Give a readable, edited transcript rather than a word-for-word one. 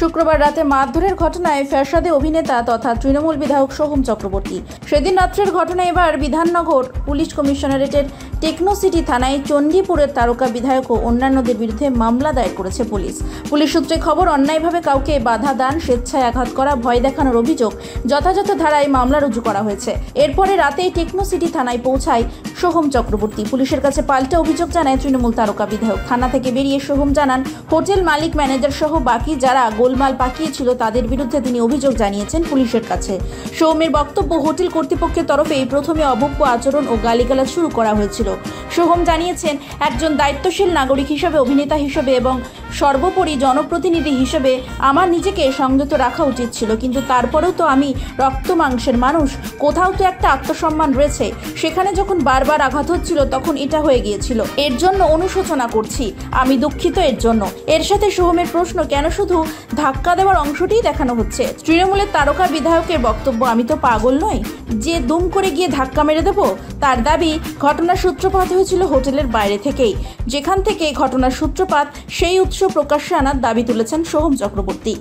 শুক্রবার রাতে মারধরের ঘটনায় ফ্যাসাদে অভিনেতা তথা তৃণমূল বিধায়ক সোহম চক্রবর্তী। সেদিন রাত্রের ঘটনা এবার বিধাননগর পুলিশ কমিশনারেটের টেকনোসিটি থানায় চণ্ডীপুরের তারকা বিধায়ক ও অন্যান্যদের বিরুদ্ধে মামলা দায়ের করেছে পুলিশ। পুলিশ সূত্রে খবর, অন্যায়ভাবে কাউকে বাধা দান, স্বেচ্ছায় আঘাত করা, ভয় দেখানোর অভিযোগ যথাযথ ধারায় মামলা রুজু করা হয়েছে। এরপরে রাতেই টেকনোসিটি থানায় পৌঁছায় সোহম চক্রবর্তী। পুলিশের কাছে পাল্টা অভিযোগ জানায় তৃণমূল তারকা বিধায়ক। থানা থেকে বেরিয়ে সোহম জানান, হোটেল মালিক, ম্যানেজার সহ বাকি যারা গোলমাল পাকিয়েছিল তাদের বিরুদ্ধে তিনি অভিযোগ জানিয়েছেন পুলিশের কাছে। সোহমের বক্তব্য, হোটেল কর্তৃপক্ষের তরফেই প্রথমে অভব্য আচরণ ও গালিগালাজ শুরু করা হয়েছিল। সোহম জানিয়েছেন, একজন দায়িত্বশীল নাগরিক হিসেবে, অভিনেতা হিসেবে এবং সর্বোপরি জনপ্রতিনিধি হিসেবে আমার নিজেকে সংযত রাখা উচিত ছিল, কিন্তু তারপরেও তো আমি রক্ত মাংসের মানুষ, কোথাও তো একটা আত্মসম্মান রয়েছে। সেখানে যখন বারবার আঘাত হচ্ছিল তখন এটা হয়ে গিয়েছিল। এর জন্য অনুশোচনা করছি, আমি দুঃখিত এর জন্য। এর সাথে সোহমের প্রশ্ন, কেন শুধু ধাক্কা দেওয়ার অংশটিই দেখানো হচ্ছে? তৃণমূলের তারকা বিধায়কের বক্তব্য, আমি তো পাগল নই যে দুম করে গিয়ে ধাক্কা মেরে দেব। তার দাবি, ঘটনার সূত্রপাত হয়েছিল হোটেলের বাইরে থেকেই, যেখান থেকে ঘটনার সূত্রপাত সেই উৎস প্রকাশ্যে আনার দাবি তুলেছেন সোহম চক্রবর্তী।